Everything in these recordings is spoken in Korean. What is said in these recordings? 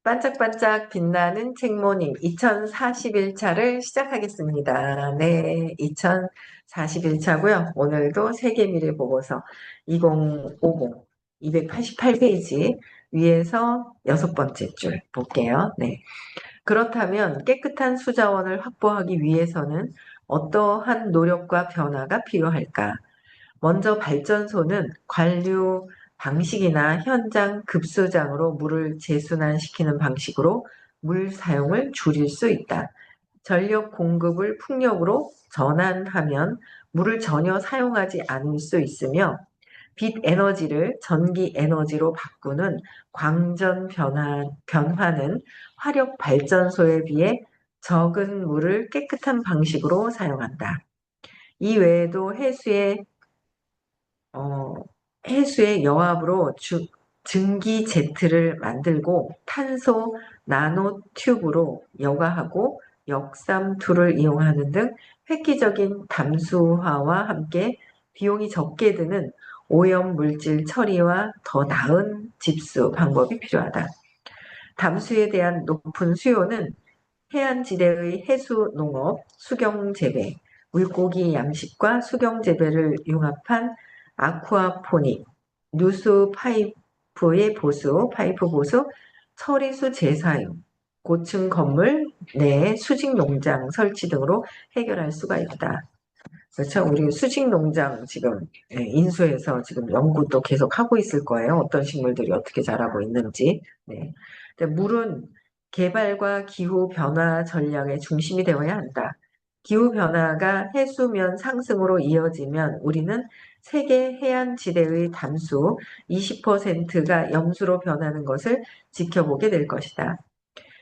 반짝반짝 빛나는 책모닝 2041차를 시작하겠습니다. 네, 2041차고요. 오늘도 세계미래 보고서 2050 288페이지 위에서 6번째 줄 볼게요. 네. 그렇다면 깨끗한 수자원을 확보하기 위해서는 어떠한 노력과 변화가 필요할까? 먼저 발전소는 관류 방식이나 현장 급수장으로 물을 재순환시키는 방식으로 물 사용을 줄일 수 있다. 전력 공급을 풍력으로 전환하면 물을 전혀 사용하지 않을 수 있으며 빛 에너지를 전기 에너지로 바꾸는 변화는 화력 발전소에 비해 적은 물을 깨끗한 방식으로 사용한다. 이 외에도 어, 해수의 여합으로 증기 제트를 만들고 탄소 나노 튜브로 여과하고 역삼투를 이용하는 등 획기적인 담수화와 함께 비용이 적게 드는 오염 물질 처리와 더 나은 집수 방법이 필요하다. 담수에 대한 높은 수요는 해안지대의 해수 농업, 수경 재배, 물고기 양식과 수경 재배를 융합한 아쿠아포닉, 누수 파이프 보수, 처리수 재사용, 고층 건물 내 수직 농장 설치 등으로 해결할 수가 있다. 그렇죠. 우리 수직 농장 지금 인수해서 지금 연구도 계속 하고 있을 거예요. 어떤 식물들이 어떻게 자라고 있는지. 네. 근데 물은 개발과 기후 변화 전략의 중심이 되어야 한다. 기후 변화가 해수면 상승으로 이어지면 우리는 세계 해안 지대의 담수 20%가 염수로 변하는 것을 지켜보게 될 것이다.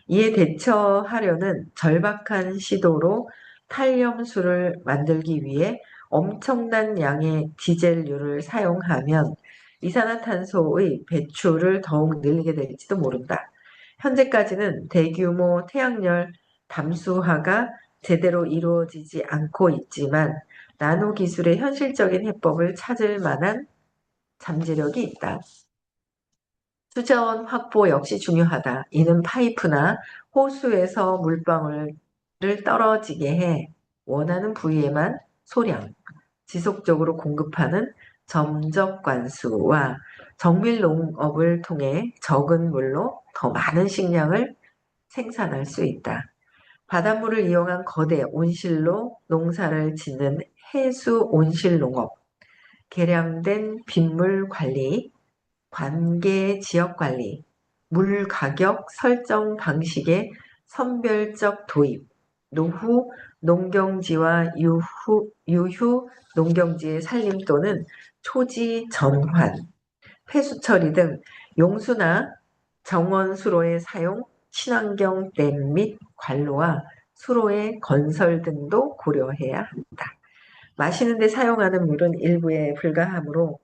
이에 대처하려는 절박한 시도로 탈염수를 만들기 위해 엄청난 양의 디젤류를 사용하면 이산화탄소의 배출을 더욱 늘리게 될지도 모른다. 현재까지는 대규모 태양열 담수화가 제대로 이루어지지 않고 있지만 나노 기술의 현실적인 해법을 찾을 만한 잠재력이 있다. 수자원 확보 역시 중요하다. 이는 파이프나 호수에서 물방울을 떨어지게 해 원하는 부위에만 소량, 지속적으로 공급하는 점적 관수와 정밀 농업을 통해 적은 물로 더 많은 식량을 생산할 수 있다. 바닷물을 이용한 거대 온실로 농사를 짓는 해수 온실 농업, 개량된 빗물 관리, 관계 지역 관리, 물 가격 설정 방식의 선별적 도입, 노후 농경지와 유휴 농경지의 살림 또는 초지 전환, 폐수 처리 등 용수나 정원 수로의 사용, 친환경 댐 및 관로와 수로의 건설 등도 고려해야 한다. 마시는 데 사용하는 물은 일부에 불과하므로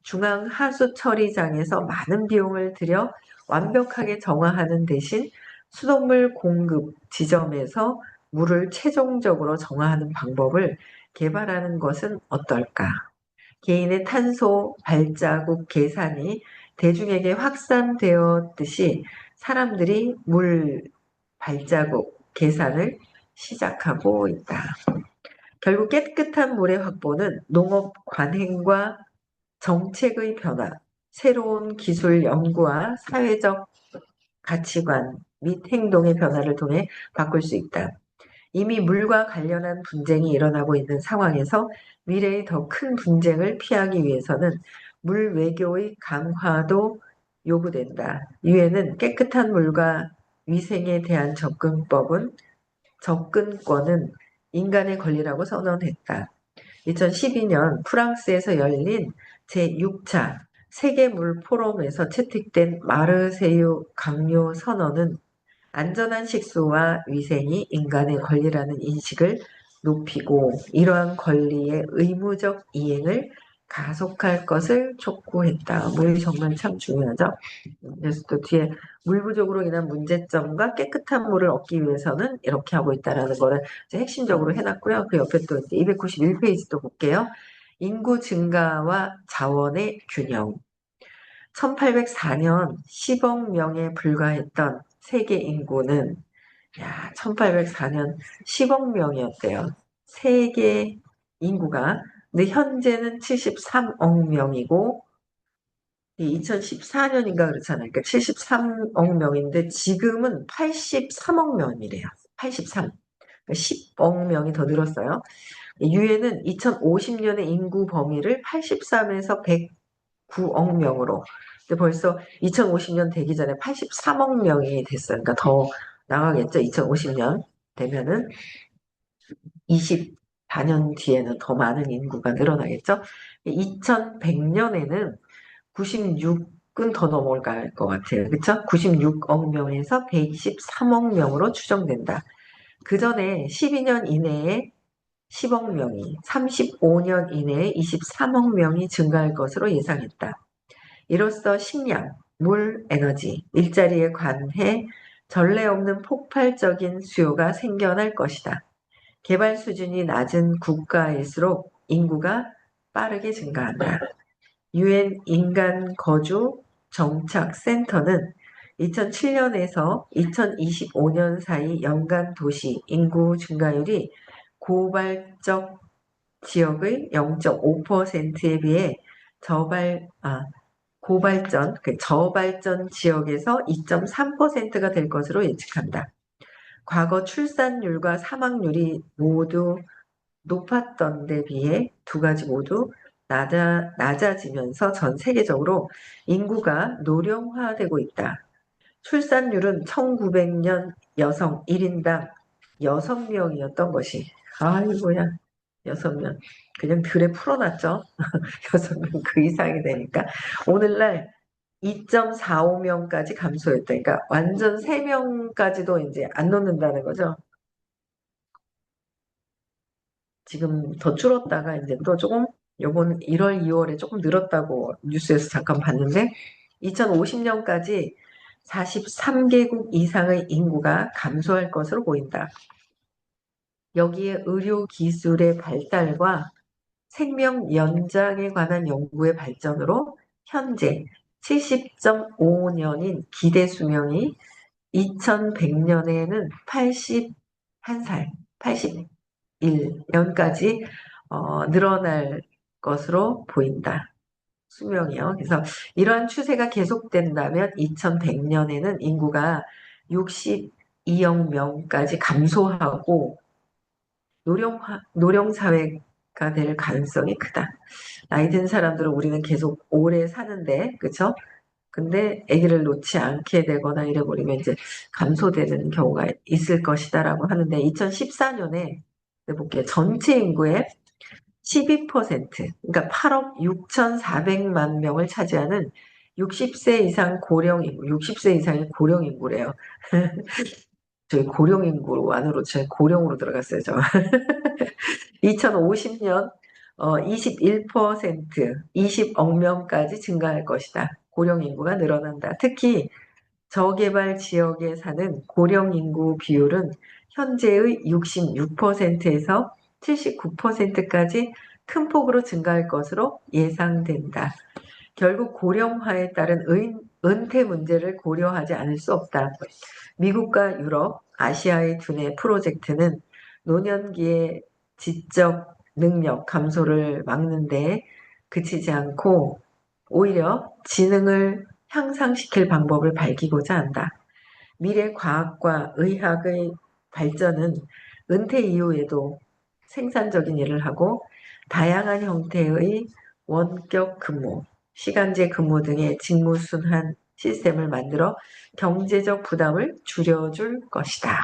중앙 하수 처리장에서 많은 비용을 들여 완벽하게 정화하는 대신 수돗물 공급 지점에서 물을 최종적으로 정화하는 방법을 개발하는 것은 어떨까? 개인의 탄소 발자국 계산이 대중에게 확산되었듯이 사람들이 물 발자국 계산을 시작하고 있다. 결국 깨끗한 물의 확보는 농업 관행과 정책의 변화, 새로운 기술 연구와 사회적 가치관 및 행동의 변화를 통해 바꿀 수 있다. 이미 물과 관련한 분쟁이 일어나고 있는 상황에서 미래의 더 큰 분쟁을 피하기 위해서는 물 외교의 강화도 요구된다. 유엔은 깨끗한 물과 위생에 대한 접근권은 인간의 권리라고 선언했다. 2012년 프랑스에서 열린 제6차 세계물 포럼에서 채택된 마르세유 강요 선언은 안전한 식수와 위생이 인간의 권리라는 인식을 높이고 이러한 권리의 의무적 이행을 가속할 것을 촉구했다. 물이 정말 참 중요하죠. 그래서 또 뒤에 물 부족으로 인한 문제점과 깨끗한 물을 얻기 위해서는 이렇게 하고 있다라는 거를 이제 핵심적으로 해놨고요. 그 옆에 또 이제 291페이지 또 볼게요. 인구 증가와 자원의 균형. 1804년 10억 명에 불과했던 세계 인구는 1804년 10억 명이었대요. 세계 인구가. 근데 현재는 73억 명이고 2014년인가 그렇잖아요. 그러니까 73억 명인데 지금은 83억 명이래요. 83. 그러니까 10억 명이 더 늘었어요. 유엔은 2050년의 인구 범위를 83에서 109억 명으로. 근데 벌써 2050년 되기 전에 83억 명이 됐어요. 그러니까 더 나가겠죠. 2050년 되면은 24년 뒤에는 더 많은 인구가 늘어나겠죠. 2100년에는 96은 더 넘어갈 것 같아요. 그쵸? 96억 명에서 123억 명으로 추정된다. 그 전에 12년 이내에 10억 명이, 35년 이내에 23억 명이 증가할 것으로 예상했다. 이로써 식량, 물, 에너지, 일자리에 관해 전례 없는 폭발적인 수요가 생겨날 것이다. 개발 수준이 낮은 국가일수록 인구가 빠르게 증가한다. 유엔 인간 거주 정착 센터는 2007년에서 2025년 사이 연간 도시 인구 증가율이 고발적 지역의 0.5%에 비해 저발전 지역에서 2.3%가 될 것으로 예측한다. 과거 출산율과 사망률이 모두 높았던 데 비해 두 가지 모두 낮아지면서 전 세계적으로 인구가 노령화되고 있다. 출산율은 1900년 여성 1인당 6명이었던 것이, 아이고야, 6명. 그냥 들에 풀어놨죠. 6명 그 이상이 되니까. 오늘날 2.45명까지 감소했다. 그러니까 완전 3명까지도 이제 안 놓는다는 거죠. 지금 더 줄었다가 이제 또 조금 요번 1월, 2월에 조금 늘었다고 뉴스에서 잠깐 봤는데 2050년까지 43개국 이상의 인구가 감소할 것으로 보인다. 여기에 의료 기술의 발달과 생명 연장에 관한 연구의 발전으로 현재 70.5년인 기대 수명이 2100년에는 81살, 81년까지 늘어날 것으로 보인다. 수명이요. 그래서 이러한 추세가 계속된다면 2100년에는 인구가 62억 명까지 감소하고 노령 사회가 될 가능성이 크다. 나이 든 사람들은 우리는 계속 오래 사는데, 그쵸? 근데 아기를 놓지 않게 되거나 이래버리면 이제 감소되는 경우가 있을 것이다라고 하는데 2014년에 볼게요. 전체 인구의 12%, 그러니까 8억 6,400만 명을 차지하는 60세 이상 고령 인구, 60세 이상의 고령 인구래요. 저희 고령 인구 안으로 제 고령으로 들어갔어요. 저. 2050년 21%, 20억 명까지 증가할 것이다. 고령 인구가 늘어난다. 특히 저개발 지역에 사는 고령 인구 비율은 현재의 66%에서 79%까지 큰 폭으로 증가할 것으로 예상된다. 결국 고령화에 따른 은퇴 문제를 고려하지 않을 수 없다. 미국과 유럽, 아시아의 두뇌 프로젝트는 노년기의 지적 능력 감소를 막는 데 그치지 않고 오히려 지능을 향상시킬 방법을 밝히고자 한다. 미래 과학과 의학의 발전은 은퇴 이후에도 생산적인 일을 하고 다양한 형태의 원격 근무, 시간제 근무 등의 직무순환 시스템을 만들어 경제적 부담을 줄여줄 것이다.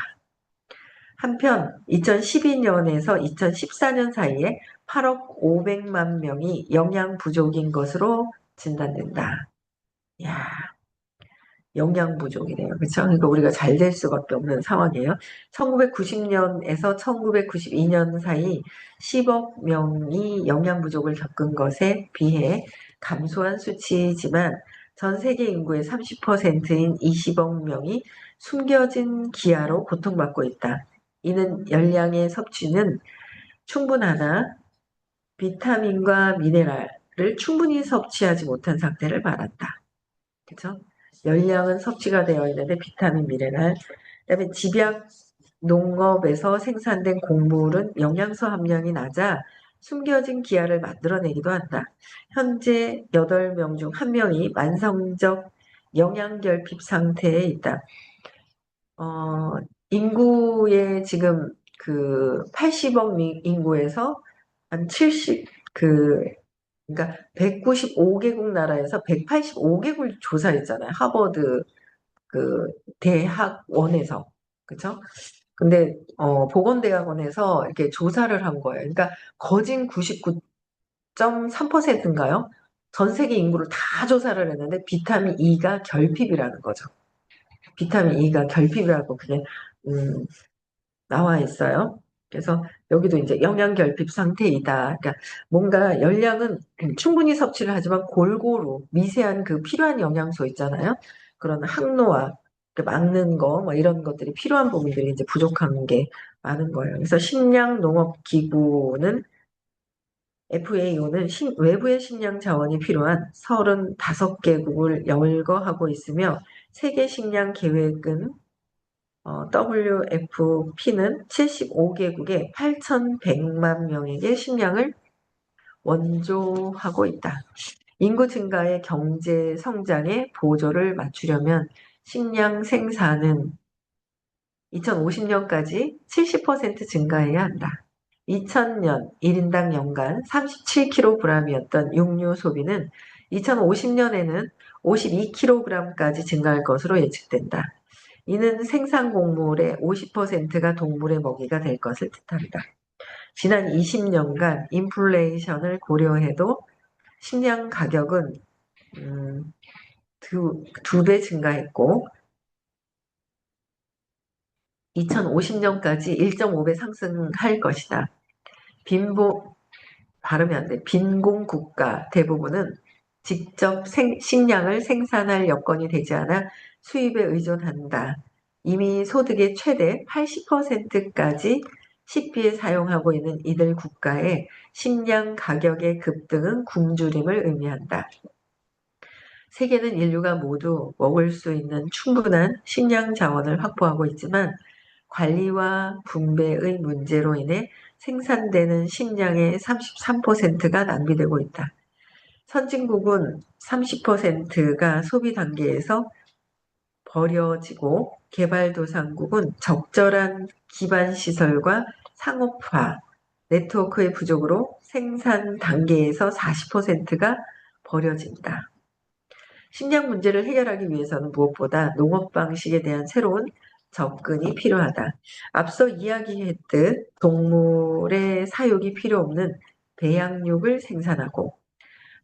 한편 2012년에서 2014년 사이에 8억 500만 명이 영양 부족인 것으로 진단된다. 야, 영양 부족이래요. 그렇죠? 그러니까 우리가 잘 될 수밖에 없는 상황이에요. 1990년에서 1992년 사이 10억 명이 영양 부족을 겪은 것에 비해 감소한 수치이지만 전 세계 인구의 30%인 20억 명이 숨겨진 기아로 고통받고 있다. 이는 열량의 섭취는 충분하나 비타민과 미네랄을 충분히 섭취하지 못한 상태를 말한다. 그렇죠? 열량은 섭취가 되어 있는데 비타민, 미네랄, 그다음에 집약 농업에서 생산된 곡물은 영양소 함량이 낮아 숨겨진 기아를 만들어내기도 한다. 현재 8명 중 1명이 만성적 영양결핍 상태에 있다. 어, 인구의 지금 그 80억 인구에서 한 70, 그러니까 195개국 나라에서 185개국을 조사했잖아요. 하버드 그 대학원에서. 그쵸? 근데 보건대학원에서 이렇게 조사를 한 거예요. 그러니까 거진 99.3%인가요? 전 세계 인구를 다 조사를 했는데 비타민 E가 결핍이라는 거죠. 비타민 E가 결핍이라고 그게 음, 나와 있어요. 그래서 여기도 이제 영양 결핍 상태이다. 그러니까 뭔가 열량은 충분히 섭취를 하지만 골고루 미세한 그 필요한 영양소 있잖아요. 그런 항노화, 막는 거, 뭐 이런 것들이 필요한 부분들이 이제 부족한 게 많은 거예요. 그래서 식량농업기구는 FAO는 외부의 식량 자원이 필요한 35개국을 열거하고 있으며 세계 식량 계획은 WFP는 75개국에 8,100만 명에게 식량을 원조하고 있다. 인구 증가의 경제 성장에 보조를 맞추려면 식량 생산은 2050년까지 70% 증가해야 한다. 2000년 1인당 연간 37kg이었던 육류 소비는 2050년에는 52kg까지 증가할 것으로 예측된다. 이는 생산 곡물의 50%가 동물의 먹이가 될 것을 뜻한다. 지난 20년간 인플레이션을 고려해도 식량 가격은 두 배 증가했고 2050년까지 1.5배 상승할 것이다. 빈보 발음이 안 돼. 빈공 국가 대부분은 직접 식량을 생산할 여건이 되지 않아 수입에 의존한다. 이미 소득의 최대 80%까지 식비에 사용하고 있는 이들 국가의 식량 가격의 급등은 굶주림을 의미한다. 세계는 인류가 모두 먹을 수 있는 충분한 식량 자원을 확보하고 있지만 관리와 분배의 문제로 인해 생산되는 식량의 33%가 낭비되고 있다. 선진국은 30%가 소비 단계에서 버려지고 개발도상국은 적절한 기반 시설과 상업화, 네트워크의 부족으로 생산 단계에서 40%가 버려진다. 식량 문제를 해결하기 위해서는 무엇보다 농업 방식에 대한 새로운 접근이 필요하다. 앞서 이야기했듯 동물의 사육이 필요 없는 배양육을 생산하고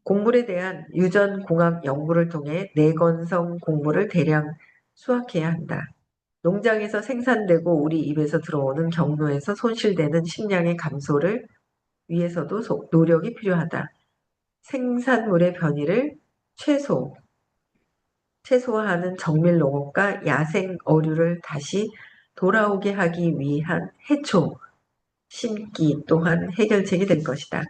곡물에 대한 유전공학 연구를 통해 내건성 곡물을 대량 수확해야 한다. 농장에서 생산되고 우리 입에서 들어오는 경로에서 손실되는 식량의 감소를 위해서도 노력이 필요하다. 생산물의 변이를 최소, 최소화하는 정밀 농업과 야생 어류를 다시 돌아오게 하기 위한 해초 심기 또한 해결책이 될 것이다.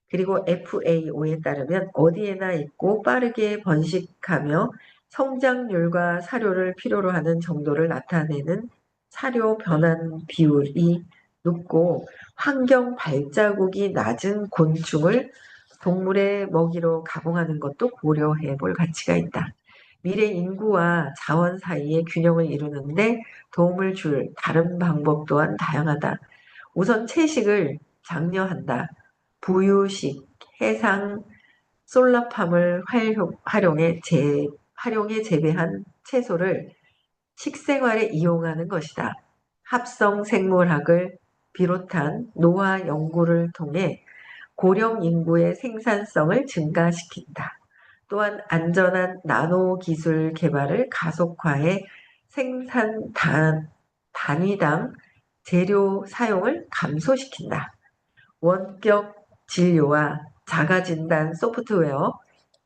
그리고 FAO에 따르면 어디에나 있고 빠르게 번식하며 성장률과 사료를 필요로 하는 정도를 나타내는 사료 변환 비율이 높고 환경 발자국이 낮은 곤충을 동물의 먹이로 가공하는 것도 고려해 볼 가치가 있다. 미래 인구와 자원 사이의 균형을 이루는데 도움을 줄 다른 방법 또한 다양하다. 우선 채식을 장려한다. 부유식, 해상, 솔라팜을 활용해 재배한 채소를 식생활에 이용하는 것이다. 합성 생물학을 비롯한 노화 연구를 통해 고령 인구의 생산성을 증가시킨다. 또한 안전한 나노 기술 개발을 가속화해 생산 단위당 재료 사용을 감소시킨다. 원격 진료와 자가진단 소프트웨어,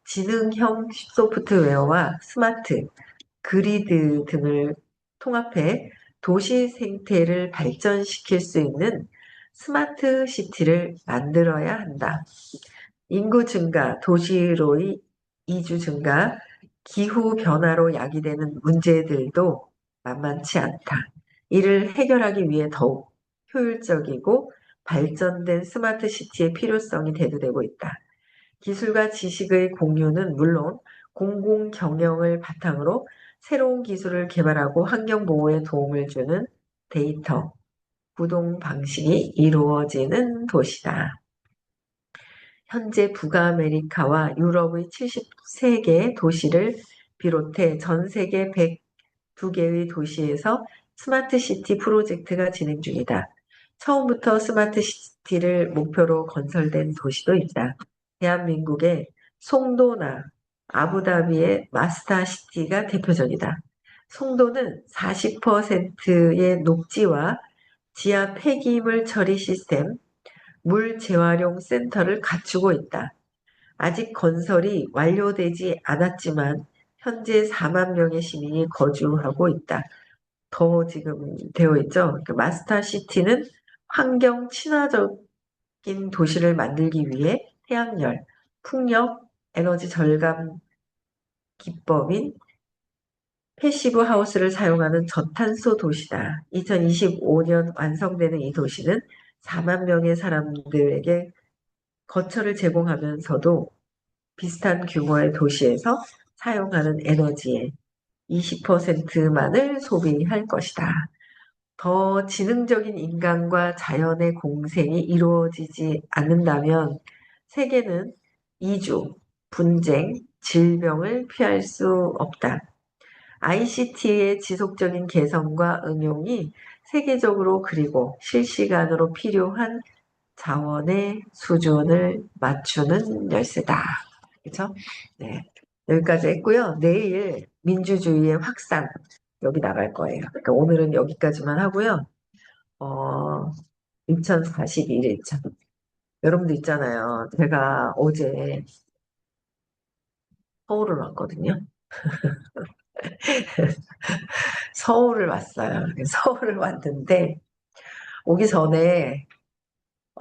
지능형 소프트웨어와 스마트 그리드 등을 통합해 도시 생태를 발전시킬 수 있는 스마트 시티를 만들어야 한다. 인구 증가, 도시로의 이주 증가, 기후 변화로 야기되는 문제들도 만만치 않다. 이를 해결하기 위해 더욱 효율적이고 발전된 스마트 시티의 필요성이 대두되고 있다. 기술과 지식의 공유는 물론 공공 경영을 바탕으로 새로운 기술을 개발하고 환경 보호에 도움을 주는 데이터 구동 방식이 이루어지는 도시다. 현재 북아메리카와 유럽의 73개 도시를 비롯해 전 세계 102개의 도시에서 스마트 시티 프로젝트가 진행 중이다. 처음부터 스마트 시티를 목표로 건설된 도시도 있다. 대한민국의 송도나 아부다비의 마스터 시티가 대표적이다. 송도는 40%의 녹지와 지하 폐기물 처리 시스템, 물 재활용 센터를 갖추고 있다. 아직 건설이 완료되지 않았지만 현재 4만 명의 시민이 거주하고 있다. 더 지금 되어 있죠. 그 마스터 시티는 환경 친화적인 도시를 만들기 위해 태양열, 풍력, 에너지 절감 기법인 패시브 하우스를 사용하는 저탄소 도시다. 2025년 완성되는 이 도시는 4만 명의 사람들에게 거처를 제공하면서도 비슷한 규모의 도시에서 사용하는 에너지의 20%만을 소비할 것이다. 더 지능적인 인간과 자연의 공생이 이루어지지 않는다면 세계는 이주, 분쟁, 질병을 피할 수 없다. ICT의 지속적인 개선과 응용이 세계적으로 그리고 실시간으로 필요한 자원의 수준을 맞추는 열쇠다. 그렇죠? 네. 여기까지 했고요. 내일 민주주의의 확산 여기 나갈 거예요. 그러니까 오늘은 여기까지만 하고요. 어, 2041일차. 여러분도 있잖아요. 제가 어제 서울을 왔거든요. 서울을 왔어요. 서울을 왔는데 오기 전에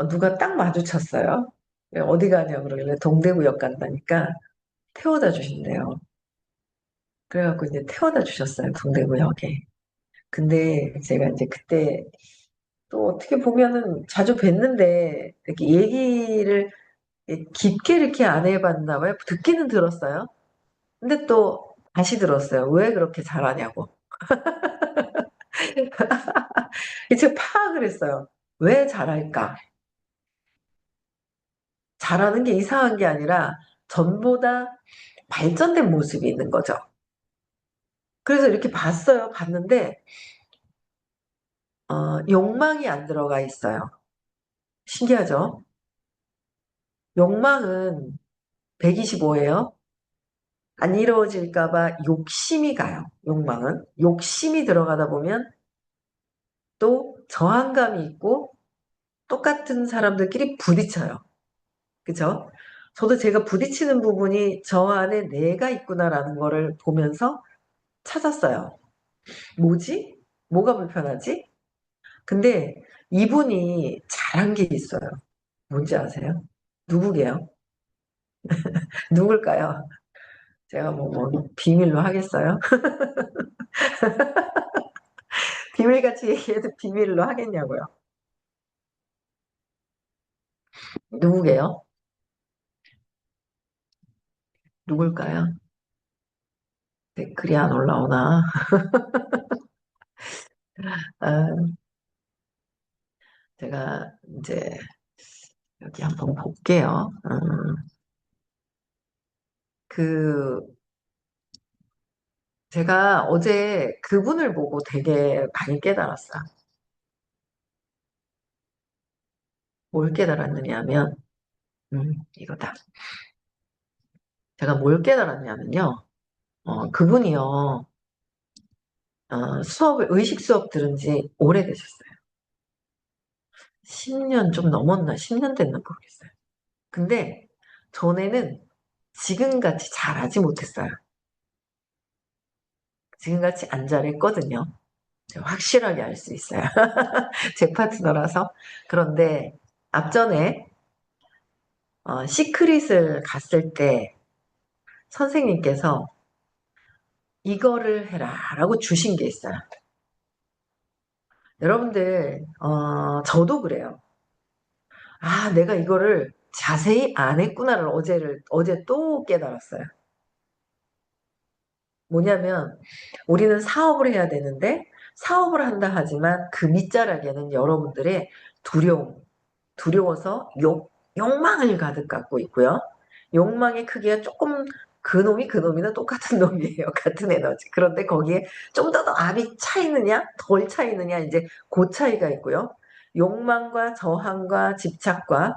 누가 딱 마주쳤어요. 어디 가냐고 그러길래 동대구역 간다니까 태워다 주신대요. 그래갖고 이제 태워다 주셨어요. 동대구역에. 근데 제가 이제 그때 또 어떻게 보면은 자주 뵀는데 이렇게 얘기를 깊게 이렇게 안 해봤나 봐요. 듣기는 들었어요. 근데 또 다시 들었어요. 왜 그렇게 잘하냐고. 제가 파악을 했어요. 왜 잘할까? 잘하는 게 이상한 게 아니라 전보다 발전된 모습이 있는 거죠. 그래서 이렇게 봤어요. 봤는데 욕망이 안 들어가 있어요. 신기하죠? 욕망은 125예요. 안 이루어질까 봐 욕심이 가요. 욕망은. 욕심이 들어가다 보면 또 저항감이 있고 똑같은 사람들끼리 부딪혀요. 그죠? 저도 제가 부딪히는 부분이 저 안에 내가 있구나라는 거를 보면서 찾았어요. 뭐지? 뭐가 불편하지? 근데 이분이 잘한 게 있어요. 뭔지 아세요? 누구게요? 누굴까요? 제가 뭐 비밀로 하겠어요? 비밀같이 얘기해도 비밀로 하겠냐고요? 누구게요? 누굴까요? 댓글이 안 올라오나? 아, 제가 이제 여기 한번 볼게요. 그, 제가 어제 그분을 보고 되게 많이 깨달았어요. 뭘 깨달았느냐면, 이거다. 제가 뭘 깨달았냐면요. 그분이요, 의식 수업 들은 지 오래되셨어요. 10년 좀 넘었나? 10년 됐나 모르겠어요. 근데 전에는 지금같이 잘하지 못했어요. 지금같이 안 잘했거든요. 제가 확실하게 알 수 있어요. 제 파트너라서. 그런데 앞전에 시크릿을 갔을 때 선생님께서 이거를 해라라고 주신 게 있어요. 여러분들, 저도 그래요. 아, 내가 이거를 자세히 안 했구나를 어제 또 깨달았어요. 뭐냐면, 우리는 사업을 해야 되는데, 사업을 한다 하지만 그 밑자락에는 여러분들의 두려움, 두려워서 욕망을 가득 갖고 있고요. 욕망의 크기가 조금 그놈이나 똑같은 놈이에요. 같은 에너지. 그런데 거기에 좀 더 압이 차이느냐, 덜 차이느냐, 이제 그 차이가 있고요. 욕망과 저항과 집착과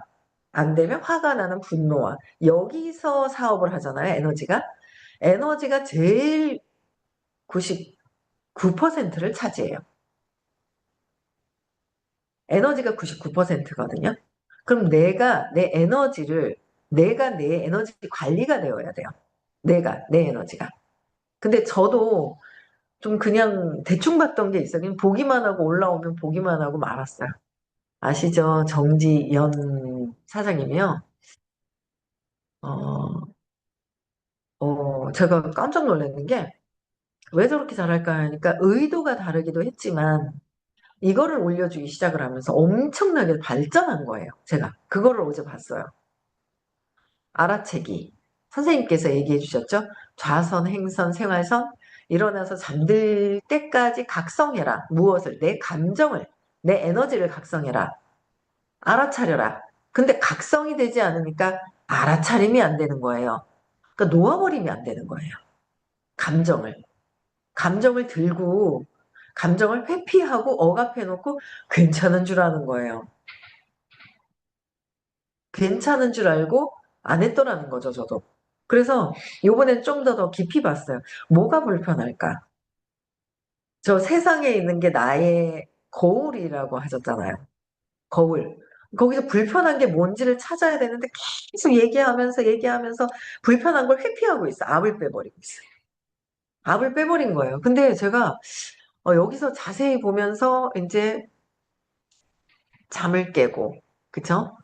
안 되면 화가 나는 분노와 여기서 사업을 하잖아요. 에너지가 제일 99%를 차지해요. 에너지가 99%거든요. 그럼 내가 내 에너지 관리가 되어야 돼요. 내 에너지가. 근데 저도 좀 그냥 대충 봤던 게 있어요. 그냥 보기만 하고 올라오면 보기만 하고 말았어요. 아시죠? 정지연 사장님이요. 어, 제가 깜짝 놀랐는 게 왜 저렇게 잘할까 하니까 의도가 다르기도 했지만 이거를 올려주기 시작을 하면서 엄청나게 발전한 거예요. 제가 그거를 어제 봤어요. 알아채기. 선생님께서 얘기해 주셨죠? 좌선, 행선, 생활선. 일어나서 잠들 때까지 각성해라. 무엇을? 내 감정을, 내 에너지를 각성해라. 알아차려라. 근데 각성이 되지 않으니까 알아차림이 안 되는 거예요. 그러니까 놓아버리면 안 되는 거예요. 감정을. 감정을 들고, 감정을 회피하고 억압해놓고 괜찮은 줄 아는 거예요. 괜찮은 줄 알고 안 했더라는 거죠, 저도. 그래서 요번엔 좀 더 깊이 봤어요. 뭐가 불편할까? 저 세상에 있는 게 나의 거울이라고 하셨잖아요. 거울. 거기서 불편한 게 뭔지를 찾아야 되는데 계속 얘기하면서 불편한 걸 회피하고 있어. 압을 빼버리고 있어. 압을 빼버린 거예요. 근데 제가 여기서 자세히 보면서 이제 잠을 깨고, 그쵸?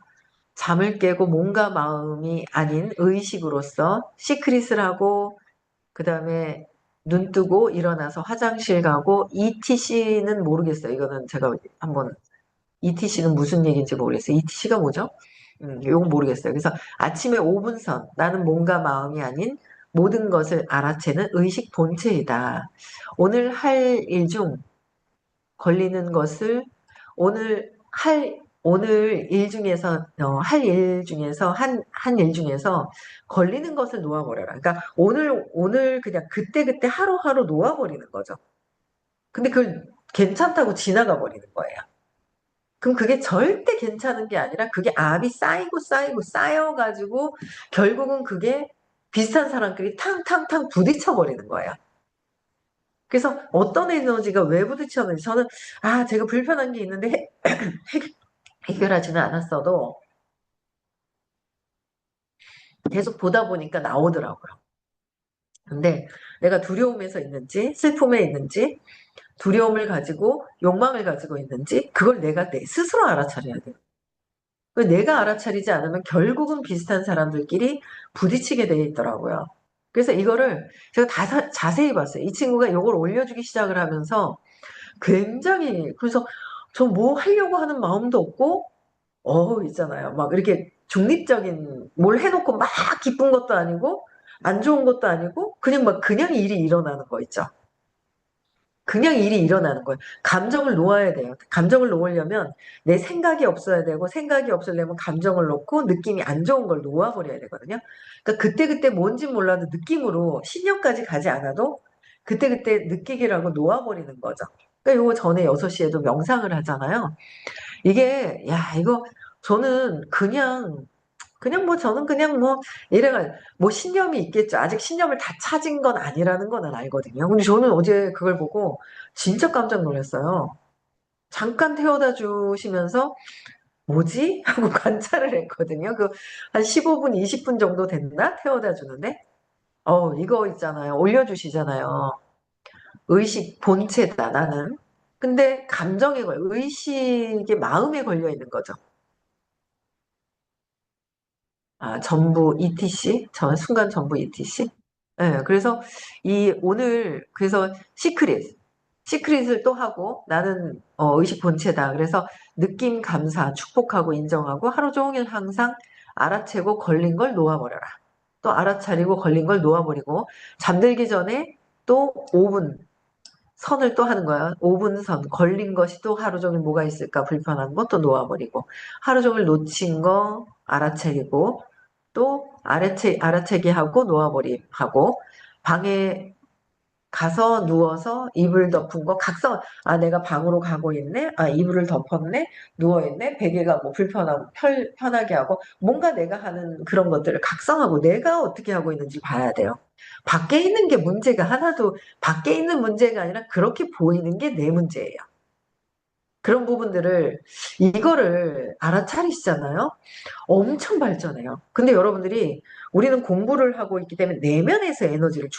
잠을 깨고 몸과 마음이 아닌 의식으로서 시크릿을 하고 그 다음에 눈 뜨고 일어나서 화장실 가고 ETC는 모르겠어요. 이거는 제가 한번 ETC는 무슨 얘기인지 모르겠어요. ETC가 뭐죠? 이건 모르겠어요. 그래서 아침에 5분 선 나는 몸과 마음이 아닌 모든 것을 알아채는 의식 본체이다. 오늘 할 일 중 걸리는 것을 오늘 일 중에서 할 일 중에서 한 일 중에서 걸리는 것을 놓아버려라. 그러니까 오늘 그냥 그때그때 하루하루 놓아버리는 거죠. 근데 그걸 괜찮다고 지나가 버리는 거예요. 그럼 그게 절대 괜찮은 게 아니라 그게 압이 쌓이고 쌓여가지고 결국은 그게 비슷한 사람끼리 탕탕탕 부딪혀 버리는 거예요. 그래서 어떤 에너지가 왜 부딪혔는지 저는 제가 불편한 게 있는데 해결하지는 않았어도 계속 보다 보니까 나오더라고요. 근데 내가 두려움에서 있는지 슬픔에 있는지 두려움을 가지고 욕망을 가지고 있는지 그걸 내가 내 스스로 알아차려야 돼요. 내가 알아차리지 않으면 결국은 비슷한 사람들끼리 부딪히게 돼 있더라고요. 그래서 이거를 제가 자세히 봤어요. 이 친구가 이걸 올려주기 시작을 하면서 굉장히 그래서 저 뭐 하려고 하는 마음도 없고 있잖아요. 막 이렇게 중립적인 뭘 해놓고 막 기쁜 것도 아니고 안 좋은 것도 아니고 그냥 일이 일어나는 거 있죠. 그냥 일이 일어나는 거예요. 감정을 놓아야 돼요. 감정을 놓으려면 내 생각이 없어야 되고 생각이 없으려면 감정을 놓고 느낌이 안 좋은 걸 놓아버려야 되거든요. 그러니까 그때그때 뭔지 몰라도 느낌으로 신념까지 가지 않아도 그때그때 느끼기라고 놓아버리는 거죠. 그러니까 요거 전에 6시에도 명상을 하잖아요. 이게 이거 저는 저는 그냥 뭐 이래가 뭐 신념이 있겠죠. 아직 신념을 다 찾은 건 아니라는 건 알거든요. 근데 저는 어제 그걸 보고 진짜 깜짝 놀랐어요. 잠깐 태워다 주시면서 뭐지? 하고 관찰을 했거든요. 그 한 15분, 20분 정도 됐나? 태워다 주는데 이거 있잖아요. 올려주시잖아요. 의식 본체다 나는. 근데 감정에 의식의 마음에 걸려 있는 거죠. 전부 ETC? 순간 전부 ETC? 예, 그래서 그래서 시크릿을 또 하고 나는 의식 본체다. 그래서 느낌 감사, 축복하고 인정하고 하루 종일 항상 알아채고 걸린 걸 놓아버려라. 또 알아차리고 걸린 걸 놓아버리고 잠들기 전에 또 5분 선을 또 하는 거야. 5분 선. 걸린 것이 또 하루 종일 뭐가 있을까 불편한 거 또 놓아버리고 하루 종일 놓친 거 알아채리고 또 알아채기 하고 놓아버리 하고 방에 가서 누워서 이불 덮은 거 내가 방으로 가고 있네, 이불을 덮었네, 누워있네, 베개가 뭐 불편하고 편하게 하고 뭔가 내가 하는 그런 것들을 각성하고 내가 어떻게 하고 있는지 봐야 돼요. 밖에 있는 게 문제가 하나도 밖에 있는 문제가 아니라 그렇게 보이는 게 내 문제예요. 그런 부분들을 이거를 알아차리시잖아요. 엄청 발전해요. 근데 여러분들이 우리는 공부를 하고 있기 때문에 내면에서 에너지를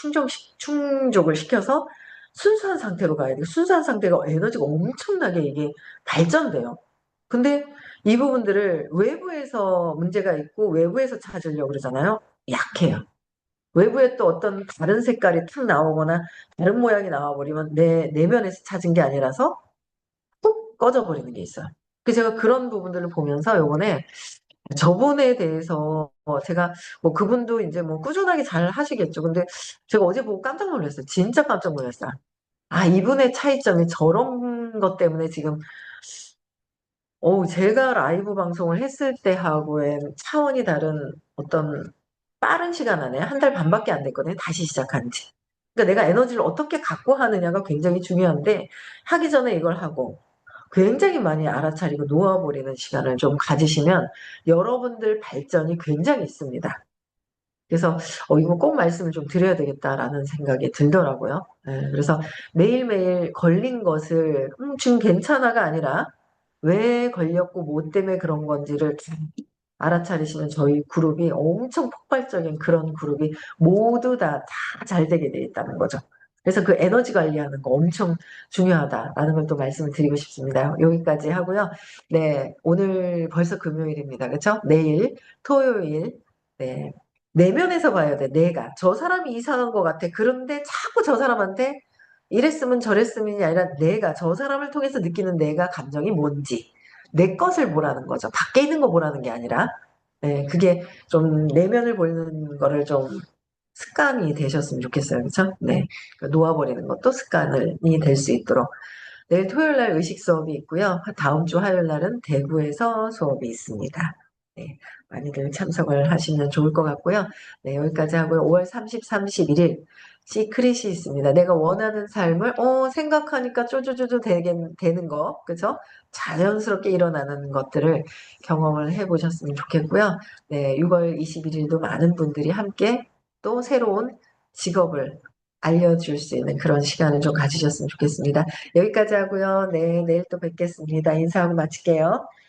충족을 시켜서 순수한 상태로 가야 돼요. 순수한 상태가 에너지가 엄청나게 이게 발전돼요. 근데 이 부분들을 외부에서 문제가 있고 외부에서 찾으려고 그러잖아요. 약해요. 외부에 또 어떤 다른 색깔이 탁 나오거나 다른 모양이 나와버리면 내 내면에서 찾은 게 아니라서 뚝 꺼져버리는 게 있어요. 그래서 제가 그런 부분들을 보면서 요번에 저분에 대해서 제가 뭐 그분도 이제 뭐 꾸준하게 잘 하시겠죠. 근데 제가 어제 보고 깜짝 놀랐어요. 진짜 깜짝 놀랐어요. 이분의 차이점이 저런 것 때문에 지금 제가 라이브 방송을 했을 때하고의 차원이 다른 어떤 빠른 시간 안에 한 달 반밖에 안 됐거든요. 다시 시작한 지. 그러니까 내가 에너지를 어떻게 갖고 하느냐가 굉장히 중요한데 하기 전에 이걸 하고 굉장히 많이 알아차리고 놓아버리는 시간을 좀 가지시면 여러분들 발전이 굉장히 있습니다. 그래서 이거 꼭 말씀을 좀 드려야 되겠다라는 생각이 들더라고요. 예, 그래서 매일매일 걸린 것을 지금 괜찮아가 아니라 왜 걸렸고 뭐 때문에 그런 건지를 알아차리시면 저희 그룹이 엄청 폭발적인 그런 그룹이 모두 다 잘 되게 돼 있다는 거죠. 그래서 그 에너지 관리하는 거 엄청 중요하다라는 걸 또 말씀을 드리고 싶습니다. 여기까지 하고요. 네, 오늘 벌써 금요일입니다. 그렇죠? 내일 토요일. 네. 내면에서 봐야 돼. 내가 저 사람이 이상한 것 같아. 그런데 자꾸 저 사람한테 이랬으면 저랬으면이 아니라 내가 저 사람을 통해서 느끼는 내가 감정이 뭔지 내 것을 보라는 거죠. 밖에 있는 거 보라는 게 아니라. 네, 그게 좀 내면을 보는 거를 좀 습관이 되셨으면 좋겠어요. 그렇죠? 네. 그 놓아버리는 것도 습관이 될 수 있도록. 내일 토요일 날 의식 수업이 있고요. 다음 주 화요일 날은 대구에서 수업이 있습니다. 네, 많이들 참석을 하시면 좋을 것 같고요. 네, 여기까지 하고요. 5월 30, 31일 시크릿이 있습니다. 내가 원하는 삶을 생각하니까 쪼쪼쪼쪼 되는 거, 그죠? 자연스럽게 일어나는 것들을 경험을 해보셨으면 좋겠고요. 네, 6월 21일도 많은 분들이 함께 또 새로운 직업을 알려줄 수 있는 그런 시간을 좀 가지셨으면 좋겠습니다. 여기까지 하고요. 네, 내일 또 뵙겠습니다. 인사하고 마칠게요.